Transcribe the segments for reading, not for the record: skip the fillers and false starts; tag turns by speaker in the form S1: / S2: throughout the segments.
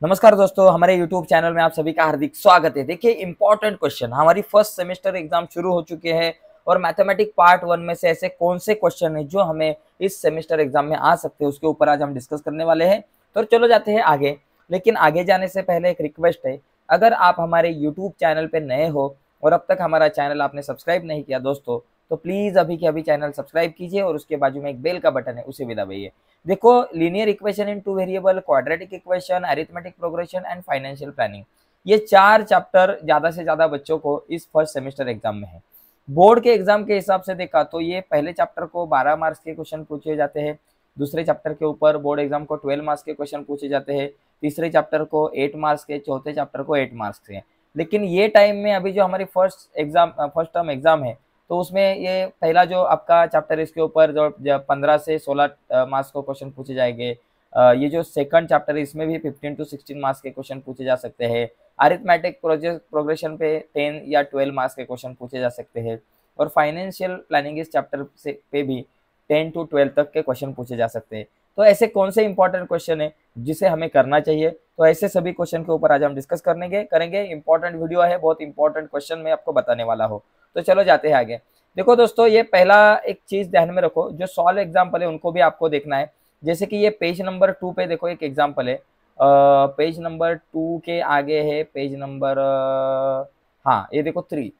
S1: नमस्कार दोस्तों, हमारे YouTube चैनल में आप सभी का हार्दिक स्वागत है। देखिए इंपॉर्टेंट क्वेश्चन, हमारी फर्स्ट सेमेस्टर एग्जाम शुरू हो चुके हैं और मैथमेटिक पार्ट 1 में से ऐसे कौन से क्वेश्चन है जो हमें इस सेमेस्टर एग्जाम में आ सकते हैं, उसके ऊपर आज हम डिस्कस करने वाले हैं। तो चलो जाते हैं आगे। लेकिन आगे जाने से पहले एक रिक्वेस्ट है, अगर आप हमारे YouTube चैनल पर नए हो और अब तक हमारा चैनल आपने सब्सक्राइब नहीं किया दोस्तों, तो प्लीज अभी के अभी चैनल सब्सक्राइब कीजिए और उसके बाजू में एक बेल का बटन है, उसे भी दबाइए। देखो, linear equation in two variable, quadratic equation, arithmetic progression and financial planning, ये 4 चैप्टर ज्यादा से ज्यादा बच्चों को इस फर्स्ट सेमेस्टर एग्जाम में है। बोर्ड के एग्जाम के हिसाब से देखा तो ये पहले चैप्टर को 12 मार्क्स के क्वेश्चन पूछे जाते हैं, दूसरे चैप्टर के ऊपर बोर्ड एग्जाम को 12 मार्क्स के क्वेश्चन पूछे जाते हैं, तीसरे चैप्टर को 8 मार्क्स के, चौथे चैप्टर को 8 मार्क्स के। लेकिन ये टाइम में अभी जो हमारी फर्स्ट टर्म एग्जाम है, तो उसमें ये पहला जो आपका चैप्टर है, इसके ऊपर जो 15 से 16 मार्क्स को क्वेश्चन पूछे जाएंगे। ये जो सेकंड चैप्टर है, इसमें भी 15 टू 16 मार्क्स के क्वेश्चन पूछे जा सकते हैं। अरिथमेटिक प्रोग्रेशन पे 10 या 12 मार्क्स के क्वेश्चन पूछे जा सकते हैं और फाइनेंशियल प्लानिंग इस चैप्टर से पे भी 10 टू 12 तक के क्वेश्चन पूछे जा सकते हैं। तो ऐसे कौन से इंपॉर्टेंट क्वेश्चन है जिसे हमें करना चाहिए, तो ऐसे सभी क्वेश्चन के ऊपर आज हम डिस्कस करेंगे। इंपॉर्टेंट वीडियो है, बहुत इंपॉर्टेंट क्वेश्चन मैं आपको बताने वाला हूँ। तो चलो जाते हैं आगे। देखो दोस्तों, ये पहला एक चीज ध्यान में रखो, जो सॉल्व एग्जाम्पल है उनको भी आपको देखना है। जैसे कि ये पेज नंबर 2 पे देखो एक एग्जाम्पल है। पेज नंबर 2 के आगे है पेज नंबर हाँ ये देखो 3,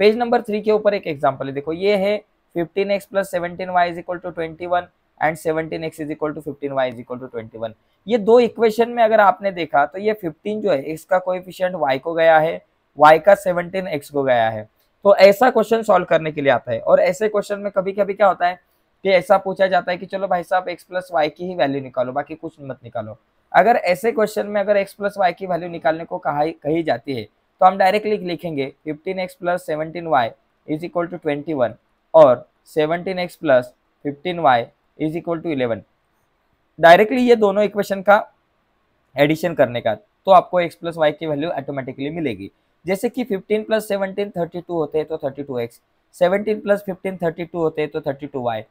S1: पेज नंबर 3 के ऊपर एक एग्जाम्पल है। देखो ये है 15x plus 17y is equal to 21 and 17x is equal to 15y is equal to 21। ये दो इक्वेशन में अगर आपने देखा तो ये 15 जो है इसका कोएफिशिएंट y को गया है, y का 17 x को गया है। तो ऐसा क्वेश्चन सॉल्व करने के लिए आता है। और ऐसे क्वेश्चन में कभी कभी क्या होता है कि ऐसा पूछा जाता है कि चलो भाई साहब x प्लस वाई की ही वैल्यू निकालो, बाकी कुछ मत निकालो। अगर ऐसे क्वेश्चन में अगर x प्लस वाई की वैल्यू निकालने को कही जाती है, तो हम डायरेक्टली लिखेंगे 15x plus 17y is equal to 21 और 17x plus 15y is equal to 11। Directly ये दोनों इक्वेशन का एडिशन करने का, तो आपको x प्लस वाई की वैल्यू ऑटोमेटिकली मिलेगी। जैसे कि 15 प्लस 17 32 होते हैं तो 32x, 17 प्लस 15 32 होते हैं तो 32y,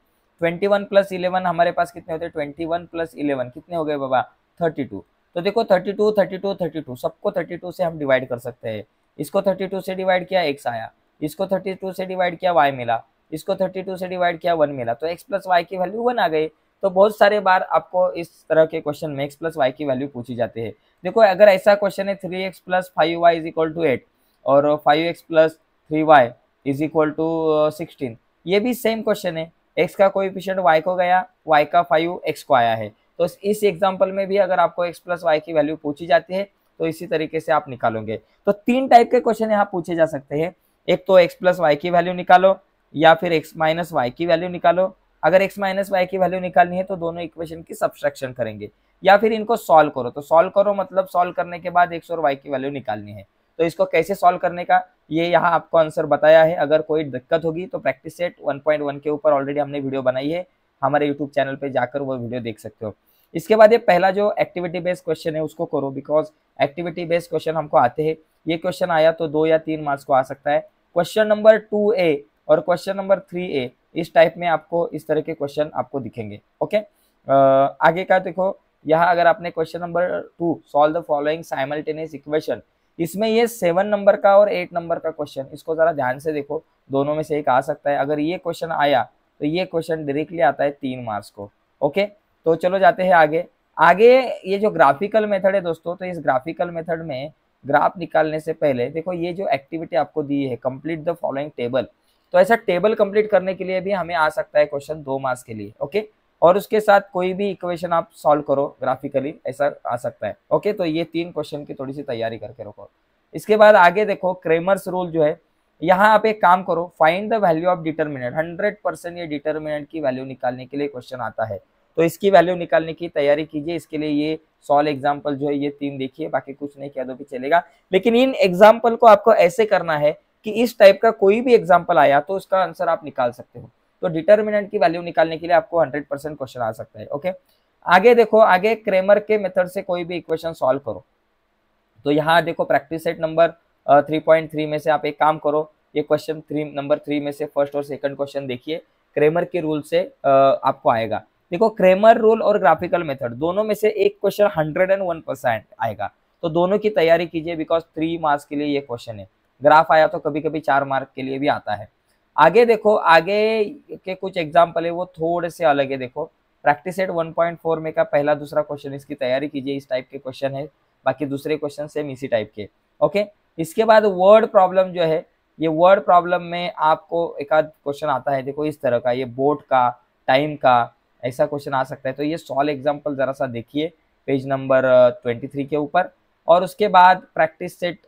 S1: 21 प्लस 11 हमारे पास कितने होते हैं, 21 प्लस 11 कितने हो गए बाबा, 32। तो देखो 32 32 32 सबको 32 से हम डिवाइड कर सकते हैं। इसको 32 से डिवाइड किया x आया, इसको 32 से डिवाइड किया y मिला, इसको 32 से डिवाइड किया 1 मिला, तो x प्लस वाई की वैल्यू 1 आ गई। तो बहुत सारे बार आपको इस तरह के क्वेश्चन में x प्लस वाई की वैल्यू पूछी जाती है। देखो अगर ऐसा क्वेश्चन है 3x plus 5y is equal to 8 और 5x plus 3y is equal to 16, ये भी सेम क्वेश्चन है। x का कोएफिशिएंट y को गया, y का 5 x को आया है। तो इस एग्जांपल में भी अगर आपको x प्लस वाई की वैल्यू पूछी जाती है तो इसी तरीके से आप निकालोगे। तो 3 टाइप के क्वेश्चन यहाँ पूछे जा सकते हैं। एक तो x प्लस वाई की वैल्यू निकालो, या फिर x माइनस वाई की वैल्यू निकालो। अगर x माइनस वाई की वैल्यू निकालनी है तो दोनों इक्वेशन की सब्सट्रैक्शन करेंगे, या फिर इनको सॉल्व करो। तो सॉल्व करो मतलब सॉल्व करने के बाद x और y की वैल्यू निकालनी है। तो इसको कैसे सॉल्व करने का, ये यहाँ आपको आंसर बताया है। अगर कोई दिक्कत होगी तो प्रैक्टिस सेट 1.1 के ऊपर ऑलरेडी हमने वीडियो बनाई है, हमारे यूट्यूब चैनल पे जाकर वो वीडियो देख सकते हो। इसके बाद ये पहला जो एक्टिविटी बेस्ड क्वेश्चन है उसको करो, बिकॉज एक्टिविटी बेस्ड क्वेश्चन हमको आते हैं। ये क्वेश्चन आया तो 2 या 3 मार्क्स को आ सकता है। क्वेश्चन नंबर 2A और क्वेश्चन नंबर 3A, इस टाइप में आपको इस तरह के क्वेश्चन आपको दिखेंगे। ओके, आगे का देखो, यहाँ अगर आपने question number 2 solve the following simultaneous equation, इसमें ये 7 नंबर का और 8 नंबर का क्वेश्चन, इसको जरा ध्यान से देखो, दोनों में से एक आ सकता है। अगर ये क्वेश्चन आया तो ये क्वेश्चन डायरेक्टली आता है 3 मार्क्स को। ओके, तो चलो जाते हैं आगे। ये जो ग्राफिकल मेथड है दोस्तों, तो इस ग्राफिकल मेथड में ग्राफ निकालने से पहले देखो ये जो एक्टिविटी आपको दी है, कंप्लीट द फॉलोइंग टेबल, तो ऐसा टेबल कंप्लीट करने के लिए भी हमें आ सकता है क्वेश्चन 2 मार्क्स के लिए। ओके, और उसके साथ कोई भी इक्वेशन आप सॉल्व करो ग्राफिकली, ऐसा आ सकता है। ओके, तो ये 3 क्वेश्चन की थोड़ी सी तैयारी करके रखो। इसके बाद आगे देखो, क्रेमर्स रूल जो है, यहाँ आप एक काम करो, find the value of determinant. 100% ये डिटर्मिनेंट की वैल्यू निकालने के लिए क्वेश्चन आता है, तो इसकी वैल्यू निकालने की तैयारी कीजिए। इसके लिए ये सॉल्व एग्जाम्पल जो है ये 3 देखिए, बाकी कुछ नहीं किया तो भी चलेगा। लेकिन इन एग्जाम्पल को आपको ऐसे करना है कि इस टाइप का कोई भी एग्जाम्पल आया तो उसका आंसर आप निकाल सकते हो। तो डिटर्मिनेंट की वैल्यू निकालने के लिए आपको 100% क्वेश्चन आ सकता है। ओके, आगे देखो, आगे क्रेमर के मेथड से कोई भी इक्वेशन सॉल्व करो। तो यहाँ देखो प्रैक्टिस सेट नंबर 3.3 में से आप एक काम करो, ये क्वेश्चन नंबर 3 में से फर्स्ट और सेकंड क्वेश्चन देखिए, क्रेमर के रूल से आपको आएगा। देखो क्रेमर रूल और ग्राफिकल मेथड दोनों में से एक क्वेश्चन 101% आएगा। तो दोनों की तैयारी कीजिए, बिकॉज 3 मार्क्स के लिए ये क्वेश्चन है। ग्राफ आया तो कभी कभी 4 मार्क के लिए भी आता है। आगे देखो, आगे के कुछ एग्जाम्पल है वो थोड़े से अलग है। देखो प्रैक्टिस सेट 1.4 में का पहला दूसरा क्वेश्चन, इसकी तैयारी कीजिए, इस टाइप के क्वेश्चन है। बाकी दूसरे क्वेश्चन सेम इसी टाइप के। ओके, इसके बाद वर्ड प्रॉब्लम जो है, ये वर्ड प्रॉब्लम में आपको एक आध क्वेश्चन आता है, देखो इस तरह का, ये बोट का, टाइम का, ऐसा क्वेश्चन आ सकता है। तो ये सॉल्व एग्जाम्पल जरा सा देखिए पेज नंबर 23 के ऊपर। और उसके बाद प्रैक्टिस सेट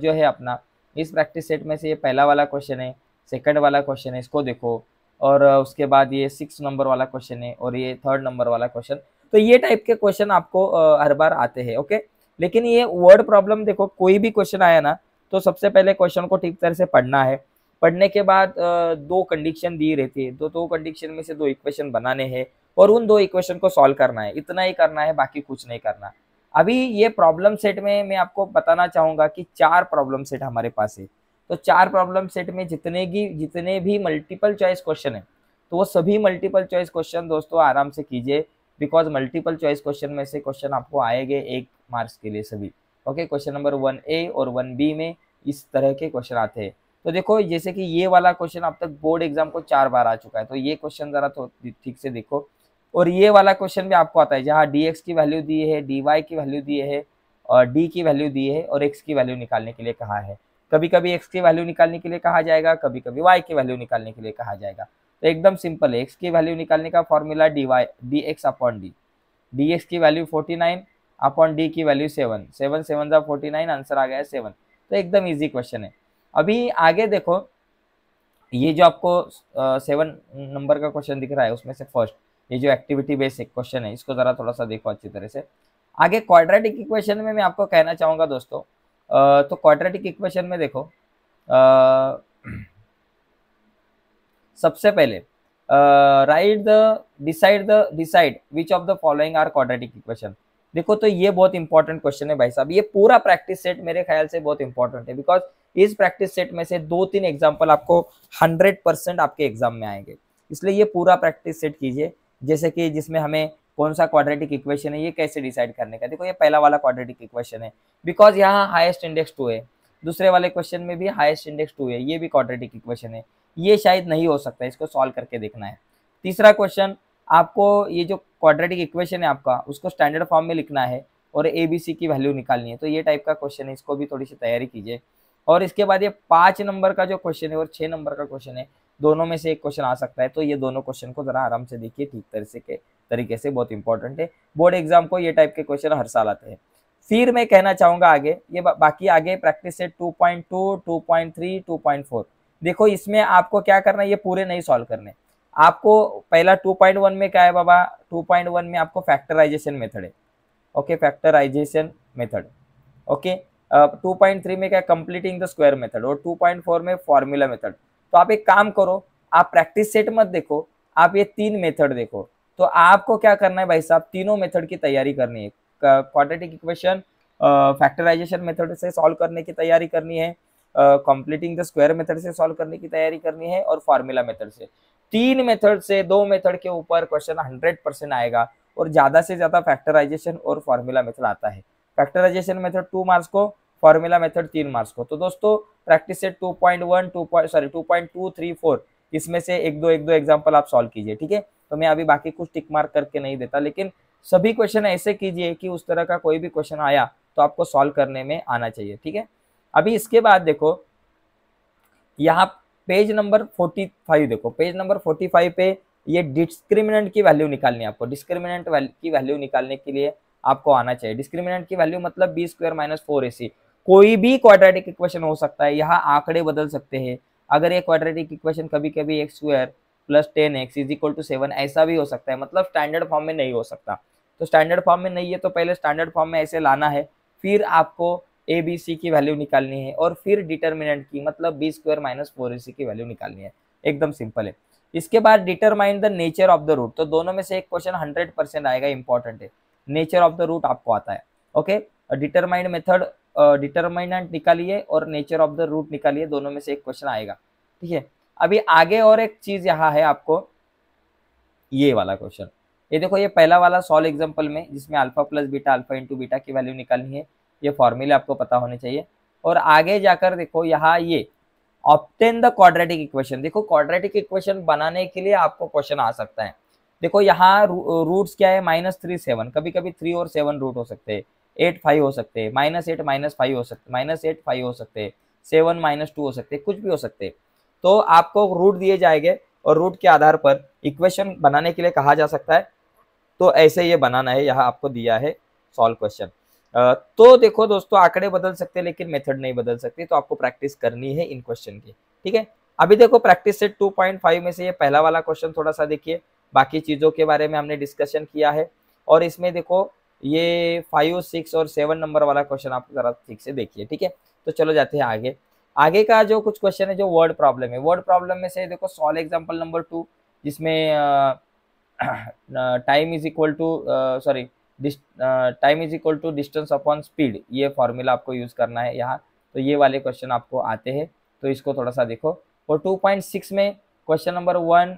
S1: जो है अपना, इस प्रैक्टिस सेट में से ये पहला वाला क्वेश्चन है, सेकंड वाला क्वेश्चन है, इसको देखो। और उसके बाद ये 6 नंबर वाला क्वेश्चन है, और ये 3rd नंबर वाला क्वेश्चन। तो ये टाइप के क्वेश्चन आपको हर बार आते हैं। ओके, लेकिन ये वर्ड प्रॉब्लम देखो, कोई भी क्वेश्चन आया ना, तो सबसे पहले क्वेश्चन को ठीक तरह से पढ़ना है। पढ़ने के बाद 2 कंडीशन दी रहती है, तो 2 कंडीशन में से 2 इक्वेशन बनाने हैं, और उन 2 इक्वेशन को सॉल्व करना है। इतना ही करना है, बाकी कुछ नहीं करना। अभी ये प्रॉब्लम सेट में मैं आपको बताना चाहूंगा कि 4 प्रॉब्लम सेट हमारे पास है। तो 4 प्रॉब्लम सेट में जितने भी मल्टीपल चॉइस क्वेश्चन है, तो वो सभी मल्टीपल चॉइस क्वेश्चन दोस्तों आराम से कीजिए, बिकॉज मल्टीपल चॉइस क्वेश्चन में से क्वेश्चन आपको आएंगे 1 मार्क्स के लिए सभी। ओके, क्वेश्चन नंबर 1A और 1B में इस तरह के क्वेश्चन आते हैं। तो देखो जैसे कि ये वाला क्वेश्चन अब तक बोर्ड एग्जाम को 4 बार आ चुका है, तो ये क्वेश्चन जरा तो ठीक से देखो। और ये वाला क्वेश्चन भी आपको आता है, जहाँ dx की वैल्यू दी है, dy की वैल्यू दी है, और d की वैल्यू दी है, और x की वैल्यू निकालने के लिए कहा है। कभी कभी x की वैल्यू निकालने के लिए कहा जाएगा, कभी कभी y की वैल्यू निकालने के लिए कहा जाएगा। तो एकदम सिंपल है, x की वैल्यू निकालने का formula dx upon d, dx की वैल्यू 49 अपॉन d की वैल्यू 7, 7 7 49, आंसर आ गया 7। तो एकदम इजी क्वेश्चन है। अभी आगे देखो, ये जो आपको 7 नंबर का क्वेश्चन दिख रहा है, उसमें से फर्स्ट ये जो एक्टिविटी बेस्ड क्वेश्चन है, इसको जरा थोड़ा सा देखो अच्छी तरह से। आगे क्वाड्रेटिक इक्वेशन में मैं आपको कहना चाहूंगा दोस्तों, तो क्वाड्रेटिक इक्वेशन में देखो, सबसे पहले decide which of the following are quadratic equation. देखो तो ये बहुत इंपॉर्टेंट क्वेश्चन है भाई साहब। ये पूरा प्रैक्टिस सेट मेरे ख्याल से बहुत इंपॉर्टेंट है, बिकॉज इस प्रैक्टिस सेट में से 2-3 एग्जाम्पल आपको 100% आपके एग्जाम में आएंगे। इसलिए ये पूरा प्रैक्टिस सेट कीजिए, जैसे कि जिसमें हमें कौन सा क्वाड्रेटिक इक्वेशन है ये कैसे डिसाइड करने का। देखो ये पहला वाला क्वाड्रेटिक इक्वेशन है, बिकॉज यहाँ हाईएस्ट इंडेक्स 2 है। दूसरे वाले क्वेश्चन में भी हाईएस्ट इंडेक्स 2 है, ये भी क्वाड्रेटिक इक्वेशन है। ये शायद नहीं हो सकता, इसको सॉल्व करके देखना है। तीसरा क्वेश्चन, आपको ये जो क्वाड्रेटिक इक्वेशन है आपका, उसको स्टैंडर्ड फॉर्म में लिखना है और ABC की वैल्यू निकालनी है। तो ये टाइप का क्वेश्चन है, इसको भी थोड़ी सी तैयारी कीजिए। और इसके बाद ये 5 नंबर का जो क्वेश्चन है और 6 नंबर का क्वेश्चन है, दोनों में से एक क्वेश्चन आ सकता है। तो ये दोनों क्वेश्चन को जरा आराम से देखिए, ठीक तरह के तरीके से, बहुत इंपॉर्टेंट है। बोर्ड एग्जाम को ये टाइप के क्वेश्चन हर साल आते हैं। फिर मैं कहना चाहूंगा आगे, ये बाकी आगे प्रैक्टिस सेट 2.2, 2.3, 2.4। देखो इसमें आपको क्या करना है, ये पूरे नहीं सॉल्व करने। आपको पहला 2.1 में क्या है बाबा, 2.1 में आपको फैक्टराइजेशन मेथड है। Okay, factorization method. ओके, 2.3 में क्या, कंप्लीटिंग द स्क्वायर मेथड, और 2.4 में फॉर्मूला मेथड। तो आप एक काम करो, आप प्रैक्टिस सेट मत देखो, आप ये 3 मेथड देखो। तो आपको क्या करना है भाई साहब, तीनों मेथड की तैयारी करनी है। क्वाड्रेटिक इक्वेशन फैक्टराइजेशन मेथड से सॉल्व करने की तैयारी करनी है, कंप्लीटिंग द स्क्वायर मेथड से सॉल्व करने की तैयारी करनी है, और फार्मूला मेथड से। 3 मेथड से 2 मेथड के ऊपर क्वेश्चन 100% आएगा, और ज्यादा से ज्यादा फैक्टराइजेशन और फार्मूला मेथड आता है। फैक्टराइजेशन मेथड 2 मार्क्स को, फार्मूला मेथड 3 मार्क्स को। तो दोस्तों प्रैक्टिस सेट 2.1, 2.2, 3, 4, इसमें से एक दो एग्जाम्पल आप सॉल्व कीजिए, ठीक है। तो मैं अभी बाकी कुछ टिक मार्क करके नहीं देता, लेकिन सभी क्वेश्चन ऐसे कीजिए कि उस तरह का कोई भी क्वेश्चन आया तो आपको सॉल्व करने में आना चाहिए, ठीक है। अभी इसके बाद देखो, यहाँ पेज नंबर 45 देखो, पेज नंबर 45 पे ये डिस्क्रिमिनेंट की वैल्यू निकालनी है आपको। डिस्क्रिमिनेंट की वैल्यू निकालने के लिए आपको आना चाहिए। डिस्क्रिमिनेंट की वैल्यू मतलब b² - 4ac। कोई भी क्वाड्रेटिक इक्वेशन हो सकता है, यहाँ आंकड़े बदल सकते हैं। अगर ये क्वाड्रेटिक इक्वेशन कभी कभी x² + 10x = 7 ऐसा भी हो सकता है, मतलब स्टैंडर्ड फॉर्म में नहीं हो सकता। तो स्टैंडर्ड फॉर्म में नहीं है तो पहले स्टैंडर्ड फॉर्म में ऐसे लाना है, फिर आपको ABC की वैल्यू निकालनी है, और फिर डिटरमिनेंट की मतलब b² - 4ac की वैल्यू निकालनी है। एकदम सिंपल है। इसके बाद determine the nature of the root. तो दोनों में से एक क्वेश्चन 100% आएगा, इंपॉर्टेंट है। नेचर ऑफ द रूट आपको आता है। ओके, डिटरमाइंड मेथड, डिटरमिनेंट निकालिए और नेचर ऑफ द रूट निकालिए, दोनों में से एक क्वेश्चन आएगा, ठीक है। अभी आगे और एक चीज यहाँ है आपको, ये वाला क्वेश्चन, ये देखो, ये पहला वाला सॉल्व एग्जांपल में जिसमें α + β, α × β की वैल्यू निकालनी है। ये फॉर्मूले आपको पता होने चाहिए। और आगे जाकर देखो यहाँ ये ऑब्टेन द क्वाड्रेटिक इक्वेशन, देखो क्वाड्रेटिक इक्वेशन बनाने के लिए आपको क्वेश्चन आ सकता है। देखो यहाँ रूट्स क्या है, -3 7, कभी कभी 3 और 7 रूट हो सकते हैं, 8 5 हो सकते हैं, -8 -5 हो सकते, -8 5 हो सकते हैं, 7 -2 हो सकते हैं, कुछ भी हो सकते हैं। तो आपको रूट दिए जाएंगे और रूट के आधार पर इक्वेशन बनाने के लिए कहा जा सकता है। तो ऐसे ये बनाना है, यहाँ आपको दिया है सॉल्व क्वेश्चन। तो देखो दोस्तों, आंकड़े बदल सकते हैं लेकिन मेथड नहीं बदल सकती, तो आपको प्रैक्टिस करनी है इन क्वेश्चन की, ठीक है। अभी देखो प्रैक्टिस सेट 2.5 में से ये पहला वाला क्वेश्चन थोड़ा सा देखिए, बाकी चीजों के बारे में हमने डिस्कशन किया है। और इसमें देखो ये 5, 6 और 7 नंबर वाला क्वेश्चन आप जरा ठीक से देखिए, ठीक है। तो चलो जाते हैं आगे। आगे का जो कुछ क्वेश्चन है जो वर्ड प्रॉब्लम है, वर्ड प्रॉब्लम में से देखो सॉल्व एग्जाम्पल नंबर 2, जिसमें time is equal to sorry time is equal to distance upon speed, ये फॉर्मूला आपको यूज करना है यहाँ। तो ये वाले क्वेश्चन आपको आते हैं, तो इसको थोड़ा सा देखो। और 2.6 में क्वेश्चन नंबर 1,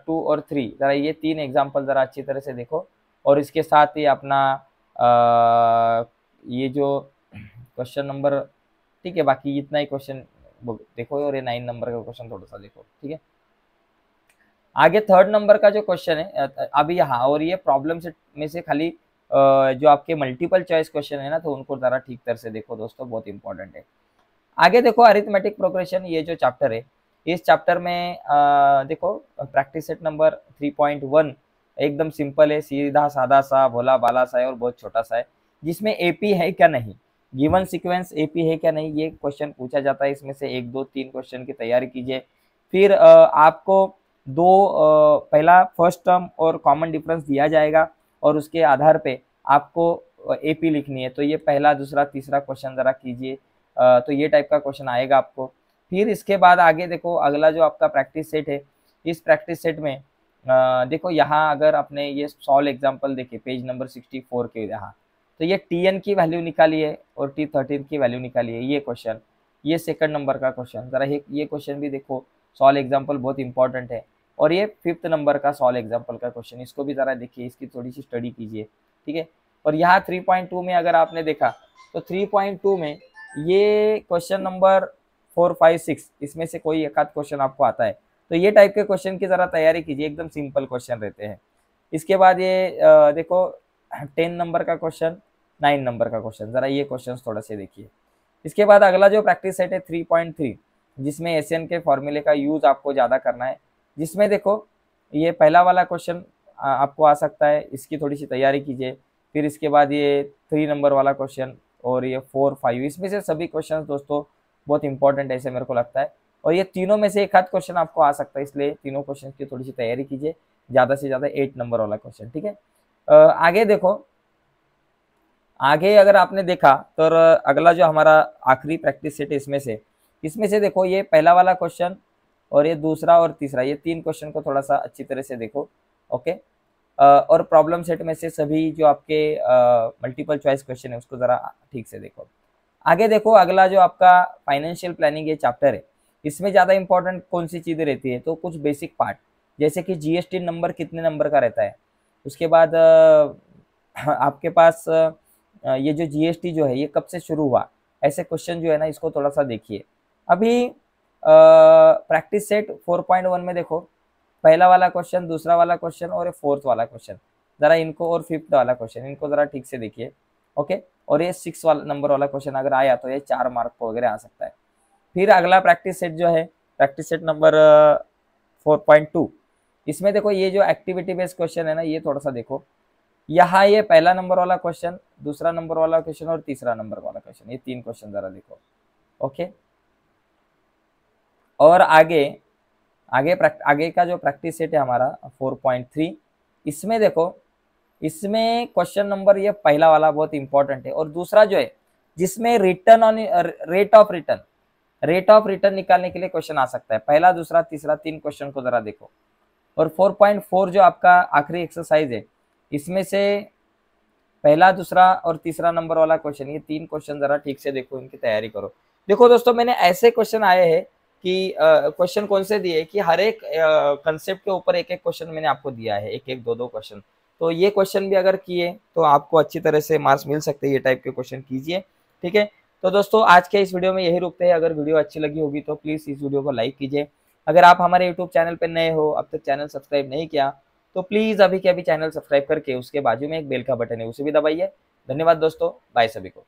S1: 2 और 3, जरा ये 3 एग्जाम्पल जरा अच्छी तरह से देखो। और इसके साथ ही अपना ये जो क्वेश्चन नंबर, ठीक है, बाकी इतना ही क्वेश्चन देखो। और ये 9 नंबर का क्वेश्चन थोड़ा सा देखो, ठीक है। आगे 3rd नंबर का जो क्वेश्चन है अभी यहाँ, और ये प्रॉब्लम सेट में से खाली जो आपके मल्टीपल चॉइस क्वेश्चन है ना, तो उनको जरा ठीक तरह से देखो दोस्तों, बहुत इंपॉर्टेंट है। आगे देखो अरिथमेटिक प्रोग्रेशन, ये जो चैप्टर है, इस चैप्टर में देखो प्रैक्टिस सेट नंबर 3.1 एकदम सिंपल है, सीधा साधा सा भोला बाला सा है और बहुत छोटा सा है, जिसमें एपी है क्या नहीं, गिवन सीक्वेंस एपी है क्या नहीं, ये क्वेश्चन पूछा जाता है। इसमें से 1 2 3 क्वेश्चन की तैयारी कीजिए। फिर आपको पहला फर्स्ट टर्म और कॉमन डिफरेंस दिया जाएगा और उसके आधार पे आपको एपी लिखनी है। तो ये पहला, दूसरा, तीसरा क्वेश्चन जरा कीजिए। तो ये टाइप का क्वेश्चन आएगा आपको। फिर इसके बाद आगे देखो अगला जो आपका प्रैक्टिस सेट है, इस प्रैक्टिस सेट में देखो यहाँ अगर आपने ये सॉल्व एग्जाम्पल देखे पेज नंबर 64 के यहाँ, तो ये टीएन की वैल्यू निकाली है और T13 की वैल्यू निकाली है, ये क्वेश्चन, ये 2nd नंबर का क्वेश्चन, जरा ये क्वेश्चन भी देखो, सॉल्व एग्जाम्पल बहुत इंपॉर्टेंट है। और ये 5th नंबर का सॉल्व एग्जाम्पल का क्वेश्चन, इसको भी जरा देखिए, इसकी थोड़ी सी स्टडी कीजिए, ठीक है। और यहाँ 3.2 में अगर आपने देखा तो 3.2 में ये क्वेश्चन नंबर 4 5 6, इसमें से कोई एक आध क्वेश्चन आपको आता है, तो ये टाइप के क्वेश्चन की जरा तैयारी कीजिए, एकदम सिंपल क्वेश्चन रहते हैं। इसके बाद ये देखो 10 नंबर का क्वेश्चन, 9 नंबर का क्वेश्चन, जरा ये क्वेश्चन थोड़ा से देखिए। इसके बाद अगला जो प्रैक्टिस सेट है 3.3, जिसमें एशियन के फॉर्मूले का यूज आपको ज्यादा करना है, जिसमें देखो ये पहला वाला क्वेश्चन आपको आ सकता है, इसकी थोड़ी सी तैयारी कीजिए। फिर इसके बाद ये 3 नंबर वाला क्वेश्चन और ये 4 5, इसमें से सभी क्वेश्चन दोस्तों बहुत इंपॉर्टेंट ऐसे मेरे को लगता है। और ये तीनों में से एक आध क्वेश्चन आपको आ सकता है, इसलिए तीनों क्वेश्चन की थोड़ी सी तैयारी कीजिए, ज़्यादा से ज़्यादा 8 नंबर वाला क्वेश्चन, ठीक है। आगे देखो, आगे अगर आपने देखा तो अगला जो हमारा आखिरी प्रैक्टिस सेट है, इसमें से देखो ये पहला वाला क्वेश्चन और ये दूसरा और तीसरा, ये 3 क्वेश्चन को थोड़ा सा अच्छी तरह से देखो, ओके। और प्रॉब्लम सेट में से सभी जो आपके मल्टीपल चॉइस क्वेश्चन है उसको ज़रा ठीक से देखो। आगे देखो अगला जो आपका फाइनेंशियल प्लानिंग ये चैप्टर है, इसमें ज़्यादा इंपॉर्टेंट कौन सी चीज़ें रहती है, तो कुछ बेसिक पार्ट, जैसे कि जीएसटी नंबर कितने नंबर का रहता है। उसके बाद आपके पास ये जो जीएसटी जो है ये कब से शुरू हुआ, ऐसे क्वेश्चन जो है ना, इसको थोड़ा सा देखिए। अभी प्रैक्टिस सेट 4.1 में देखो पहला वाला क्वेश्चन, दूसरा वाला क्वेश्चन और 4th वाला क्वेश्चन, जरा इनको, और 5th वाला क्वेश्चन, इनको जरा ठीक से देखिए, ओके। और ये 6 वाला नंबर वाला क्वेश्चन अगर आया तो ये 4 मार्क को वगैरह आ सकता है। फिर अगला प्रैक्टिस सेट जो है प्रैक्टिस सेट नंबर 4.2, इसमें देखो ये जो एक्टिविटी बेस्ड क्वेश्चन है ना, ये थोड़ा सा देखो। यहाँ ये पहला नंबर वाला क्वेश्चन, दूसरा नंबर वाला क्वेश्चन और तीसरा नंबर वाला क्वेश्चन, ये 3 क्वेश्चन जरा देखो, ओके। और आगे का जो प्रैक्टिस सेट है हमारा 4.3, इसमें देखो, इसमें क्वेश्चन नंबर ये पहला वाला बहुत इंपॉर्टेंट है, और दूसरा जो है जिसमें return on rate of return निकालने के लिए क्वेश्चन आ सकता है। पहला, दूसरा, तीसरा, 3 क्वेश्चन को जरा देखो। और 4.4 जो आपका आखिरी एक्सरसाइज है, इसमें से पहला, दूसरा और तीसरा नंबर वाला क्वेश्चन, ये 3 क्वेश्चन जरा ठीक से देखो, इनकी तैयारी करो। देखो दोस्तों, मैंने ऐसे क्वेश्चन आए हैं कि क्वेश्चन कौन से दिए कि हर एक कंसेप्ट के ऊपर एक एक क्वेश्चन मैंने आपको दिया है, एक एक दो क्वेश्चन। तो ये क्वेश्चन भी अगर किए तो आपको अच्छी तरह से मार्क्स मिल सकते हैं, ये टाइप के क्वेश्चन कीजिए। ठीक है, तो दोस्तों आज के इस वीडियो में यही रुकते हैं। अगर वीडियो अच्छी लगी होगी तो प्लीज़ इस वीडियो को लाइक कीजिए। अगर आप हमारे यूट्यूब चैनल पर नए हो, अब तक चैनल सब्सक्राइब नहीं किया, तो प्लीज़ अभी के अभी चैनल सब्सक्राइब करके उसके बाजू में एक बेल का बटन है, उसे भी दबाइए। धन्यवाद दोस्तों, बाय सभी को।